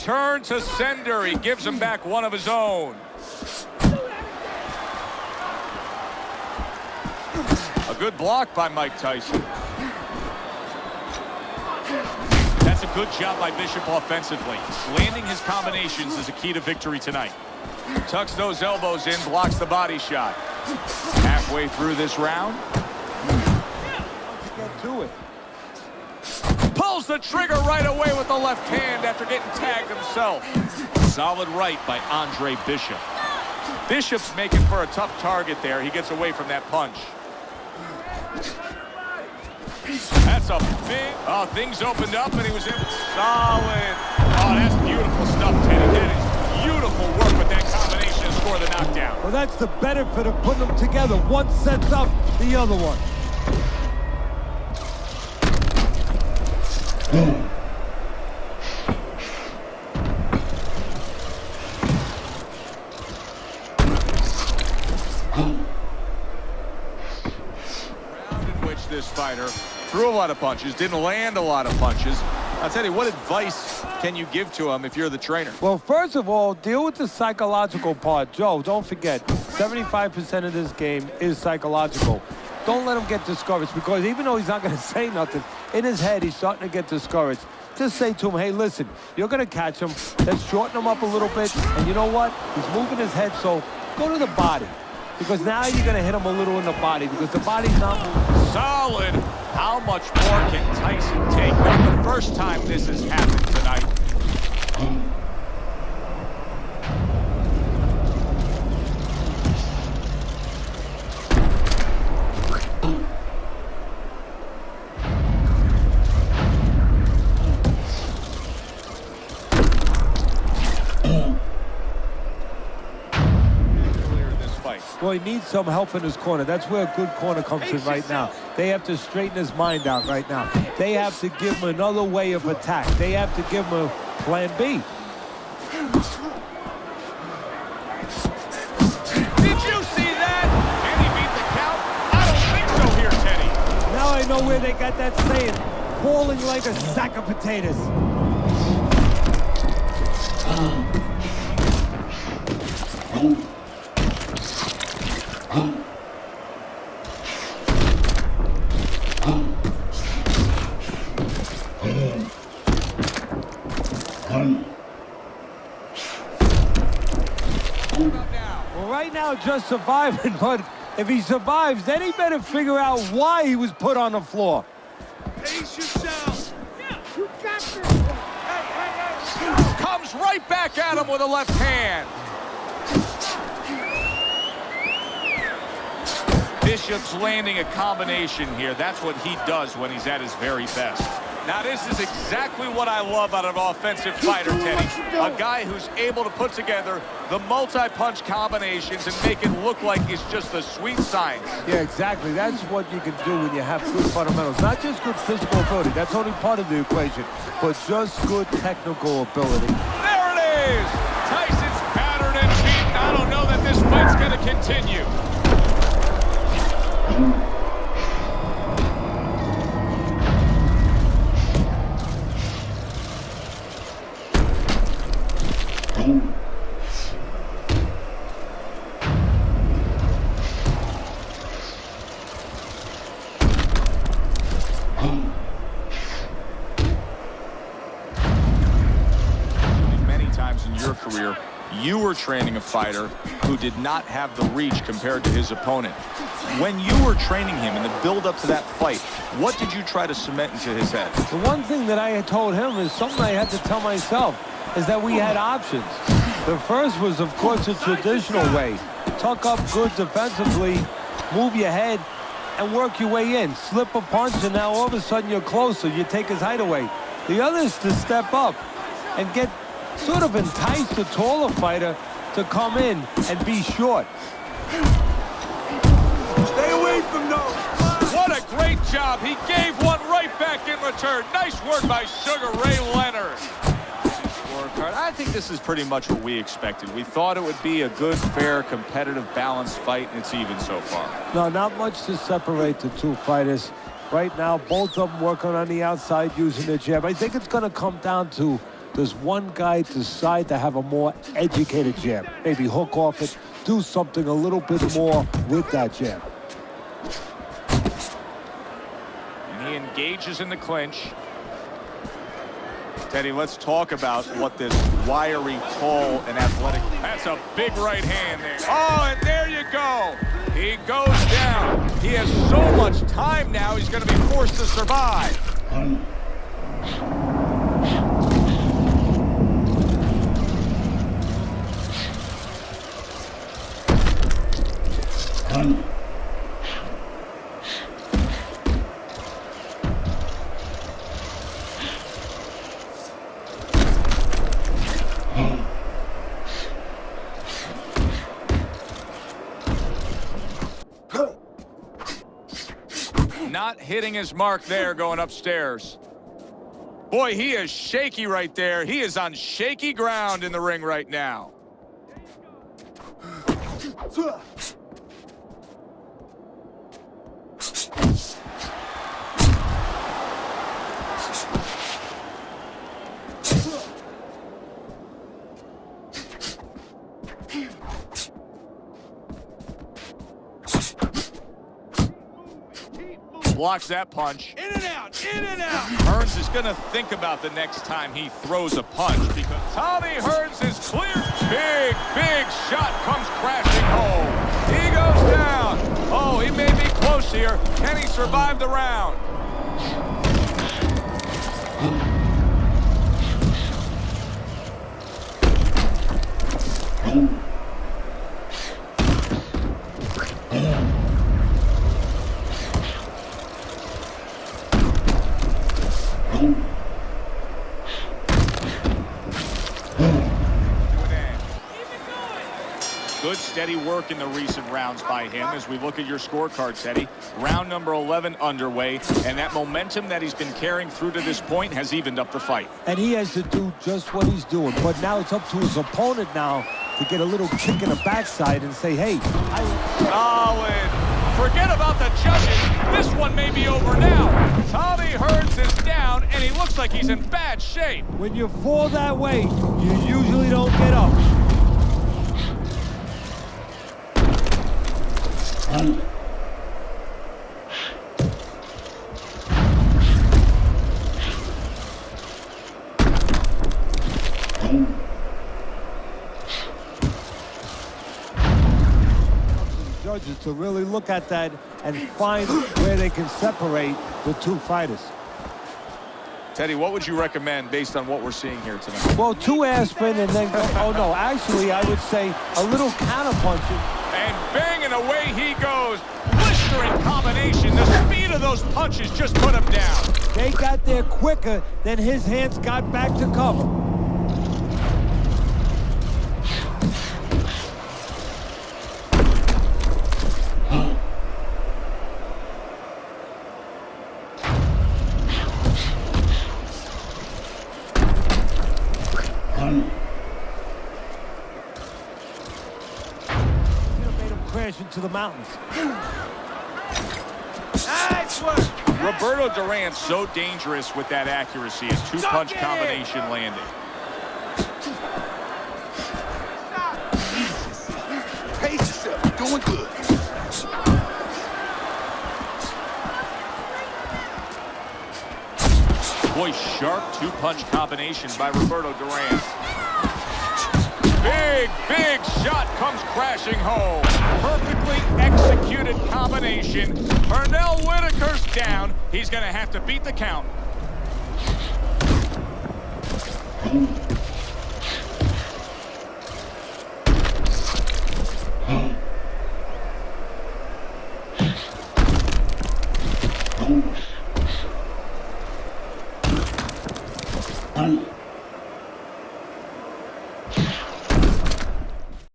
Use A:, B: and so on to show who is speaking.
A: return to sender. He gives him back one of his own. A good block by Mike Tyson. That's a good job by Bishop offensively. Landing his combinations is a key to victory tonight. Tucks those elbows in, blocks the body shot. Halfway through this round.
B: Get to it.
A: Pulls the trigger right away with the left hand after getting tagged himself. Solid right by Andre Bishop. Bishop's making for a tough target there. He gets away from that punch. That's a big... Oh, things opened up and he was able... Solid. Oh, that's beautiful stuff, Teddy. That is beautiful work with that combination to score the knockdown.
B: Well, that's the benefit of putting them together. One sets up the other one.
A: Round in which this fighter threw a lot of punches, didn't land a lot of punches. I'll tell you, what advice can you give to him if you're the trainer?
B: Well, first of all, deal with the psychological part. Joe, don't forget, 75% of this game is psychological. Don't let him get discouraged, because even though he's not going to say nothing, in his head, he's starting to get discouraged. Just say to him, hey, listen, you're going to catch him. Let's shorten him up a little bit. And you know what? He's moving his head, so go to the body. Because now you're going to hit him a little in the body, because the body's not moving.
A: Solid. How much more can Tyson take? Not the first time this has happened tonight.
B: Well, he needs some help in his corner. That's where a good corner comes in right now. They have to straighten his mind out right now. They have to give him another way of attack. They have to give him a plan B.
A: Did you see that? Can he beat the count? I don't think so here, Teddy.
B: Now I know where they got that saying, falling like a sack of potatoes. Well, right now, just surviving, but if he survives, then he better figure out why he was put on the floor.
C: Pace yourself. Yeah, you got this.
A: Comes right back at him with a left hand. Bishop's landing a combination here. That's what he does when he's at his very best. Now, this is exactly what I love out of an offensive fighter, Teddy. A guy who's able to put together the multi-punch combinations and make it look like it's just the sweet science.
B: Yeah, exactly. That's what you can do when you have good fundamentals. Not just good physical ability. That's only part of the equation. But just good technical ability.
A: There it is! Tyson's battered and beaten. I don't know that this fight's going to continue. Many times in your career, you were training a fighter who did not have the reach compared to his opponent. When you were training him in the build-up to that fight, what did you try to cement into his head?
B: The one thing that I had told him is something I had to tell myself, is that we had options. The first was, of course, a traditional way. Tuck up good defensively, move your head, and work your way in. Slip a punch, and now all of a sudden you're closer. You take his height away. The other is to step up and get sort of entice the taller fighter to come in and be short.
C: Stay away from those.
A: What a great job. He gave one right back in return. Nice work by Sugar Ray Leonard. Scorecard. I think this is pretty much what we expected. We thought it would be a good, fair, competitive, balanced fight, and it's even so far.
B: No, not much to separate the two fighters. Right now, both of them working on the outside using their jab. I think it's going to come down to does one guy decide to have a more educated jab? Maybe hook off it, do something a little bit more with that jab.
A: And he engages in the clinch. Teddy, let's talk about what this wiry, tall, and athletic... That's a big right hand there. Oh, and there you go. He goes down. He has so much time now, he's going to be forced to survive. Not hitting his mark there going upstairs. Boy, he is shaky right there. He is on shaky ground in the ring right now. Blocks that punch.
C: In and out, in and out.
A: Hearns is going to think about the next time he throws a punch because Tommy Hearns is clear. Big shot comes crashing home. He goes down. Oh, he may be close here. Can he survive the round? Good steady work in the recent rounds by him as we look at your scorecard, Teddy. Round number 11 underway, and that momentum that he's been carrying through to this point has evened up the fight.
B: And he has to do just what he's doing. But now it's up to his opponent now to get a little kick in the backside and say, hey,
A: Solid. Forget about the judges. This one may be over now. Tommy Hearns is down, and he looks like he's in bad shape.
B: When you fall that way, you usually don't get up. Judges to really look at that and find where they can separate the two fighters.
A: Teddy, what would you recommend based on what we're seeing here tonight?
B: Well, 2 aspirin and then go, oh no, actually I would say a little counter punching.
A: And banging away he goes. Blistering combination. The speed of those punches just put him down.
B: They got there quicker than his hands got back to cover. Crash into the mountains.
C: Nice work.
A: Roberto Duran so dangerous with that accuracy. A 2-punch combination landing.
C: Pace yourself. You're doing good.
A: Boy, sharp 2-punch combination by Roberto Duran. Big shot comes crashing home. Perfectly executed combination. Pernell Whitaker's down. He's going to have to beat the count.
D: Oh.